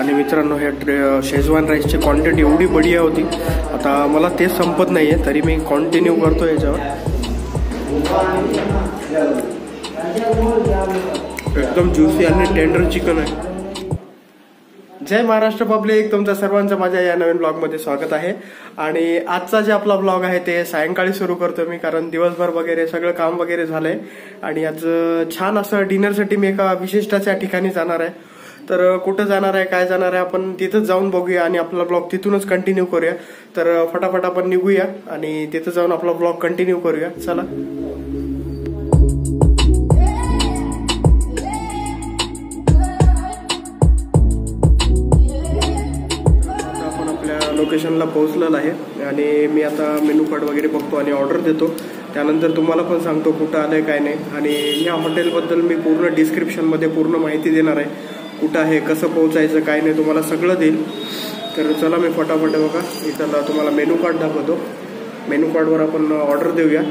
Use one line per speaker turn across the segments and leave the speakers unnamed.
आणि मित्रांनो हे Schezwan राईसची quantity एवढी बढिया होती, आता मला ते संपत नाही आहे तरी मी कंटिन्यू करतो याच्यावर। एकदम ज्युसी आणि टेंडर चिकन आहे। जय महाराष्ट्र पब्लिक, तुमचं सर्वांचं माझ्या या नवीन ब्लॉगमध्ये स्वागत आहे। आणि आजचा जे आपला ब्लॉग आहे ते सायंकाळी सुरू करतो मी, कारण दिवसभर वगैरे सगळं काम वगैरे झालंय आणि आज छान असं डिनरसाठी मी एका विशिष्टाच्या ठिकाणी जाणार आहे। तर कुठं जाणार आहे, काय जाणार आहे, आपण तिथंच जाऊन बघूया आणि आपला ब्लॉग तिथूनच कंटिन्यू करूया। तर फटाफट आपण निघूया आणि तिथं जाऊन आपला ब्लॉग कंटिन्यू करूया, चला। लोकेशनला पोहोचलेला आहे आणि मी आता मेनू कार्ड वगैरे बघतो आणि ऑर्डर देतो, त्यानंतर तुम्हाला पण सांगतो कुठं आलंय काय नाही। आणि या हॉटेलबद्दल मी पूर्ण डिस्क्रिप्शनमध्ये पूर्ण माहिती देणार आहे, कुठं आहे, कसं पोहोचायचं, काय नाही, तुम्हाला सगळं देईल। तर चला मी फटाफट बघा इथं तुम्हाला मेनू कार्ड दाखवतो, मेनू कार्डवर आपण ऑर्डर देऊया।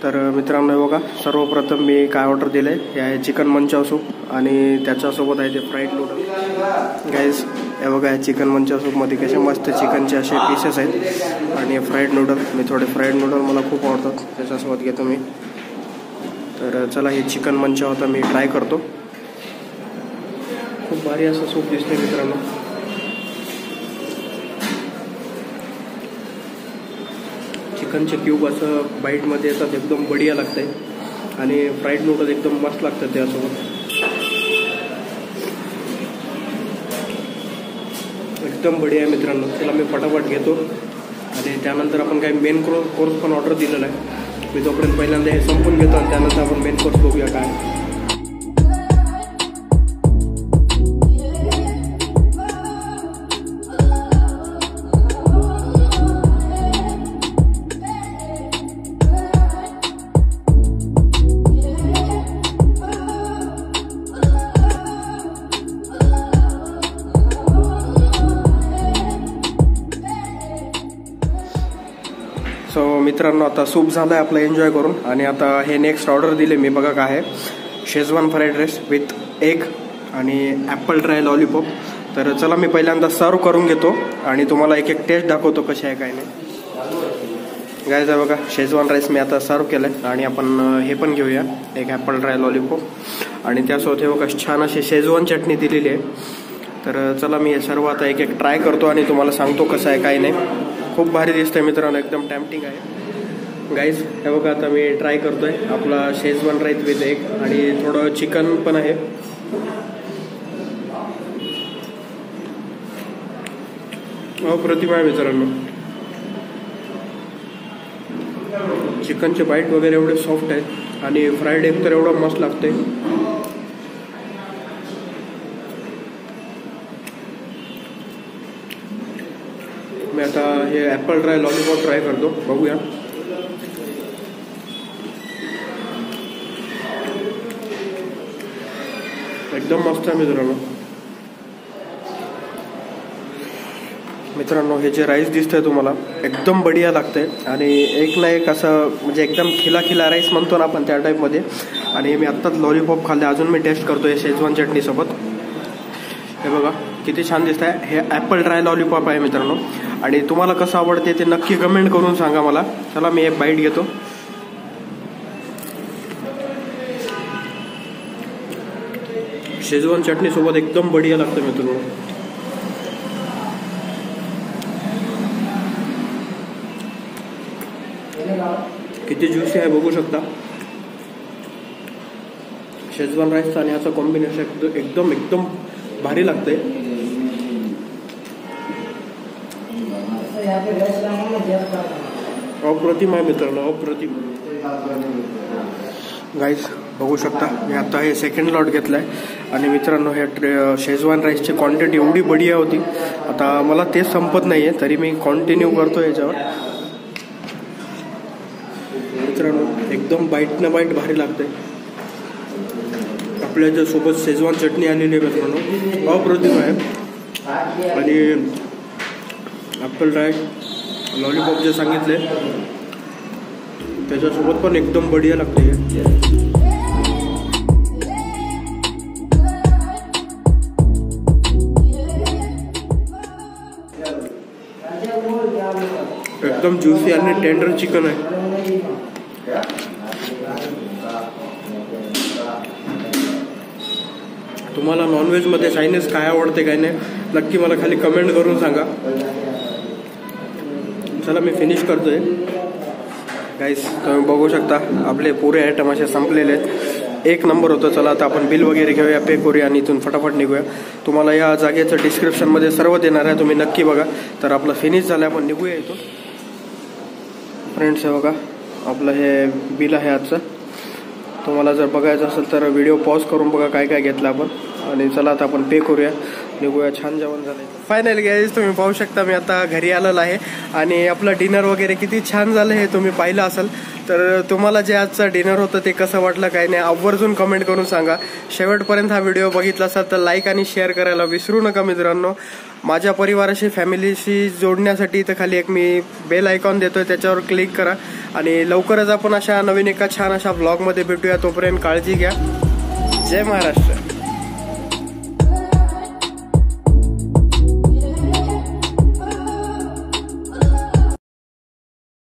तर मित्रांनो बघा, सर्वप्रथम मी काय ऑर्डर दिलंय, हे आहे चिकन मंचाव सूप आणि त्याच्यासोबत आहे ते फ्राईड नूडल। गाईज हे बघा, चिकन मंचाव सूपमध्ये कसे मस्त चिकनचे असे पीसेस आहेत आणि फ्राईड नूडल, मी थोडे फ्राईड नूडल मला खूप आवडतात, त्याच्यासोबत घेतो मी। तर चला, हे चिकन मंचाव आता मी ट्राय करतो। खूप भारी असं सूप दिसतंय मित्रांनो। चिकनचे क्यूब असं बाईटमध्ये येतात, एकदम बढिया लागतंय आणि फ्राईड नूडल एकदम मस्त लागतं त्यासोबत, एकदम बढिया आहे मित्रांनो। त्याला मी फटाफट घेतो आणि त्यानंतर आपण काही मेन कोर्स पण ऑर्डर दिलेला आहे, मी तोपर्यंत पहिल्यांदा हे संपून घेतो आणि त्यानंतर आपण मेन कोर्स बघूया काय। सो मित्रांनो, आता सूप झालं आहे आपलं एन्जॉय करून आणि आता हे नेक्स्ट ऑर्डर दिले मी, बघा काय आहे, Schezwan fried rice with egg आणि ॲपल ड्राय लॉलीपॉप। तर चला मी पहिल्यांदा सर्व करून घेतो आणि तुम्हाला एक एक टेस्ट दाखवतो कशी आहे काय नाही। गाईज बघा, शेजवान राईस मी आता सर्व केलं आहे आणि आपण हे पण घेऊया, एक ॲपल ड्राय लॉलीपॉप आणि त्यासोबत हे बघा छान अशी शेजवान चटणी दिलेली आहे। तर चला मी हे सर्व आता एक एक ट्राय करतो आणि तुम्हाला सांगतो कसं आहे काय नाही। खूप भारी दिसतंय मित्रांनो, एकदम टॅम्पटिंग आहे। गाईज हे बघा, आता मी ट्राय करतोय आपला शेजवान राईस विथ एग आणि थोडं चिकन पण आहे। अप्रतिम आहे मित्रांनो, चिकनचे बाईट वगैरे एवढे सॉफ्ट आहेत आणि फ्राईड एग तर एवढं मस्त लागतंय। मी आता हे ॲपल ड्राय लॉलीपॉप ट्राय करतो, बघूया। एकदम मस्त आहे मित्रांनो, हे जे राईस दिसतंय तुम्हाला एकदम बढिया लागतंय आणि एक ना एक असं म्हणजे एकदम खिला राईस म्हणतो ना आपण त्या टाईपमध्ये। आणि मी आत्ताच लॉलीपॉप खाल्ले, अजून मी टेस्ट करतोय शेजवान चटणीसोबत। हे बघा किती छान दिसत आहे, हे ॲपल ड्राय लॉलीपॉप आहे मित्रांनो आणि तुम्हाला कसं आवडते ते नक्की कमेंट करून सांगा मला। चला मी एक बाईट घेतो। शेजवान चटणी सोबत एकदम बढिया लागतं मित्रांनो। किती ज्युसी आहे बघू शकता। शेजवान राईस आणि याचं कॉम्बिनेशन एकदम एकदम भारी लागतंय। अप्रतिम आहे मित्रांनो, अप्रतिम। गाईज बघू शकता, मी आता हे सेकंड लॉट घेतलाय आणि मित्रांनो हे शेजवान राईसची क्वांटिटी एवढी बढिया होती, आता मला ते संपत नाहीये तरी मी कंटिन्यू करतो याच्यावर। मित्रांनो एकदम बाईट ना बाईट भारी लागते, आपल्या सोबत शेजवान चटणी आलेली आहे मित्रांनो, अप्रतिम आहे. आणि ॲपल ड्राय लॉलीपॉप जे सांगितले त्याच्यासोबत पण एकदम बढिया लागते. एकदम ज्युसी आणि टेंडर चिकन आहे. तुम्हाला नॉनव्हेजमध्ये चायनीज काय आवडते काय नाही नक्की मला खाली कमेंट करून सांगा. चला मी फिनिश करतोय गाईस. तुम्ही बघू शकता आपले पुरे आयटम असे संपलेले आहेत. एक नंबर होतं. चला आता आपण बिल वगैरे घेऊया, पे करूया आणि इथून फटाफट निघूया. तुम्हाला या जागेचं डिस्क्रिप्शनमध्ये सर्व देणार आहे, तुम्ही नक्की बघा. तर आपलं फिनिश झालं, आपण निघूया इथून. फ्रेंड्स हे बघा आपलं हे बिल आहे आजचं. तुम्हाला जर बघायचं असेल तर व्हिडिओ पॉज करून बघा काय काय घेतलं आपण. आणि चला आता आपण पे करूया, निघूया. छान जेवण झालं. फायनली गाईज तुम्ही पाहू शकता मी आता घरी आलेलो आहे आणि आपलं डिनर वगैरे किती छान झालं हे तुम्ही पाहिलं असेल. तर तुम्हाला जे आजचं डिनर होतं ते कसं वाटलं काय नाही आवर्जून कमेंट करून सांगा. शेवटपर्यंत हा व्हिडिओ बघितला असाल तर लाईक आणि शेअर करायला विसरू नका मित्रांनो. माझ्या परिवाराशी फॅमिलीशी जोडण्यासाठी इथं खाली एक मी बेल आयकॉन देतोय, त्याच्यावर क्लिक करा. आणि लवकरच आपण अशा नवीन एका छान अशा ब्लॉगमध्ये भेटूया. तोपर्यंत काळजी घ्या. जय महाराष्ट्र.